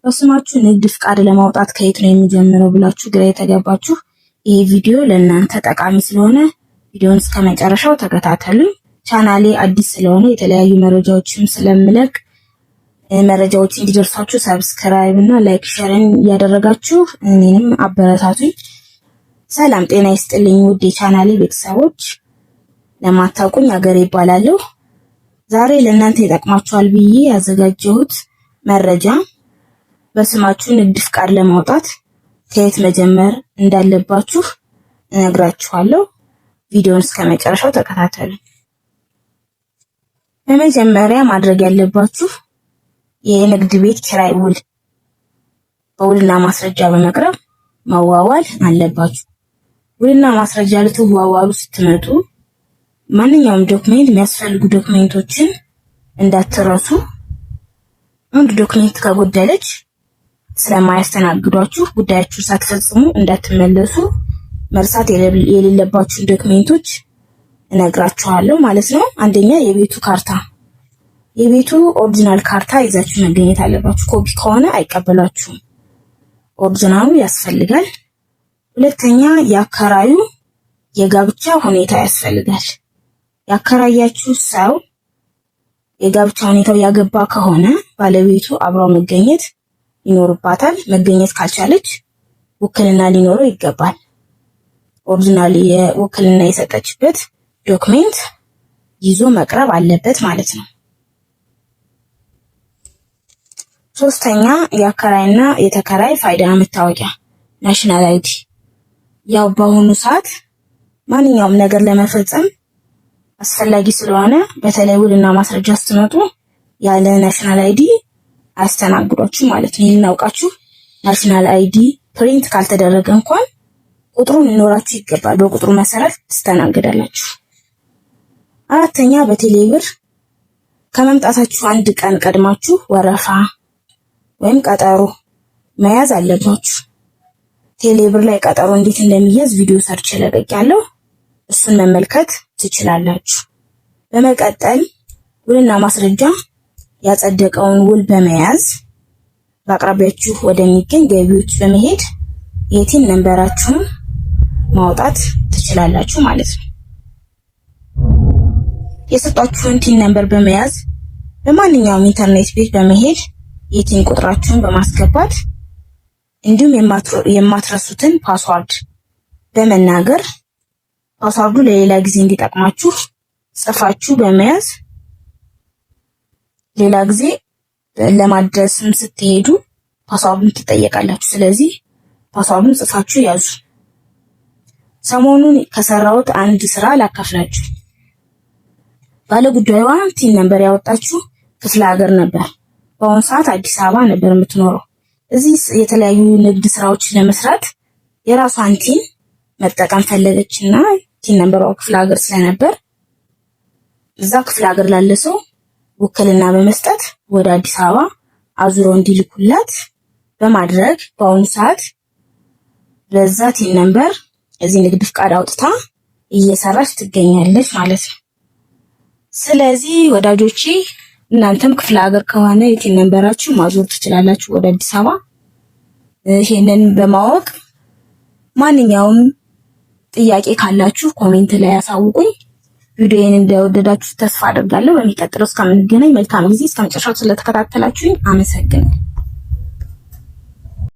በስማችሁ ንግድ ፍቃድ ለማውጣት ከየት ነው የሚጀምረው ብላችሁ ግራ የተገባችሁ ይሄ ቪዲዮ ለእናንተ ጠቃሚ ስለሆነ ቪዲዮውን እስከ መጨረሻው ተከታተሉ። ቻናሌ አዲስ ስለሆነ የተለያዩ መረጃዎችን ስለምለቅ መረጃዎች እንዲደርሳችሁ ሰብስክራይብ እና ላይክ ሼርን እያደረጋችሁ እኔንም አበረታቱኝ። ሰላም ጤና ይስጥልኝ ውድ የቻናሌ ቤተሰቦች፣ ለማታውቁኝ አገሬ ይባላለሁ። ዛሬ ለእናንተ ይጠቅማችኋል ብዬ ያዘጋጀሁት መረጃ በስማችሁ ንግድ ፍቃድ ለማውጣት ከየት መጀመር እንዳለባችሁ እነግራችኋለሁ። ቪዲዮውን እስከ መጨረሻው ተከታተሉ። በመጀመሪያ ማድረግ ያለባችሁ የንግድ ቤት ኪራይ ውል በውልና ማስረጃ በመቅረብ መዋዋል አለባችሁ። ውልና ማስረጃ ልትዋዋሉ ስትመጡ ማንኛውም ዶክሜንት የሚያስፈልጉ ዶክሜንቶችን እንዳትረሱ። አንድ ዶክሜንት ከጎደለች ስለማያስተናግዷችሁ ጉዳያችሁ ሳትፈጽሙ እንዳትመለሱ መርሳት የሌለባችሁ ዶክሜንቶች እነግራችኋለሁ ማለት ነው። አንደኛ የቤቱ ካርታ፣ የቤቱ ኦሪጂናል ካርታ ይዛችሁ መገኘት አለባችሁ። ኮፒ ከሆነ አይቀበላችሁም፣ ኦሪጂናሉ ያስፈልጋል። ሁለተኛ የአከራዩ የጋብቻ ሁኔታ ያስፈልጋል። ያከራያችሁ ሰው የጋብቻ ሁኔታው ያገባ ከሆነ ባለቤቱ አብራው መገኘት ይኖርባታል። መገኘት ካልቻለች ውክልና ሊኖረው ይገባል። ኦሪጂናል የውክልና የሰጠችበት ዶክሜንት ይዞ መቅረብ አለበት ማለት ነው። ሶስተኛ የአከራይና የተከራይ ፋይዳ መታወቂያ ናሽናል አይዲ። ያው በአሁኑ ሰዓት ማንኛውም ነገር ለመፈጸም አስፈላጊ ስለሆነ በተለይ ውልና ማስረጃ ስትመጡ ያለ ናሽናል አይዲ አያስተናግዷችሁ ማለት ነው። ይልናውቃችሁ ናሽናል አይዲ ፕሪንት ካልተደረገ እንኳን ቁጥሩ ሊኖራችሁ ይገባል። በቁጥሩ መሰረት ትስተናገዳላችሁ። አራተኛ በቴሌብር ከመምጣታችሁ አንድ ቀን ቀድማችሁ ወረፋ ወይም ቀጠሮ መያዝ አለባችሁ። ቴሌብር ላይ ቀጠሮ እንዴት እንደሚያዝ ቪዲዮ ሰርች ለቀቂያለሁ፣ እሱን መመልከት ትችላላችሁ። በመቀጠል ውልና ማስረጃ ያጸደቀውን ውል በመያዝ በአቅራቢያችሁ ወደሚገኝ ገቢዎች በመሄድ የቲን ነምበራችሁን ማውጣት ትችላላችሁ ማለት ነው። የሰጣችሁን ቲን ነምበር በመያዝ በማንኛውም ኢንተርኔት ቤት በመሄድ የቲን ቁጥራችሁን በማስገባት እንዲሁም የማትረሱትን ፓስዋርድ በመናገር ፓስዋርዱ ለሌላ ጊዜ እንዲጠቅማችሁ ጽፋችሁ በመያዝ ሌላ ጊዜ ለማድረስም ስትሄዱ ፓስዋርዱን ትጠየቃላችሁ። ስለዚህ ፓስዋርዱን ጽፋችሁ ያዙ። ሰሞኑን ከሰራሁት አንድ ስራ ላካፍላችሁ። ባለጉዳዩዋ ቲን ነምበር ያወጣችሁ ክፍለ ሀገር ነበር። በአሁኑ ሰዓት አዲስ አበባ ነበር የምትኖረው። እዚህ የተለያዩ ንግድ ስራዎች ለመስራት የራሷን ቲን መጠቀም ፈለገችና ቲን ነምበሯ ክፍለ ሀገር ስለነበር እዛ ክፍለ ሀገር ላለ ሰው ውክልና በመስጠት ወደ አዲስ አበባ አዙረው እንዲልኩላት በማድረግ በአሁኑ ሰዓት በዛ ቲን ነምበር እዚህ ንግድ ፍቃድ አውጥታ እየሰራች ትገኛለች ማለት ነው። ስለዚህ ወዳጆቼ እናንተም ክፍለ ሀገር ከሆነ የቲን ነምበራችሁ ማዞር ትችላላችሁ ወደ አዲስ አበባ። ይሄንን በማወቅ ማንኛውም ጥያቄ ካላችሁ ኮሜንት ላይ ያሳውቁኝ። ቪዲዮዬን እንደወደዳችሁ ተስፋ አደርጋለሁ። በሚቀጥለው እስከምንገናኝ መልካም ጊዜ። እስከመጨረሻው ስለተከታተላችሁኝ አመሰግናለሁ።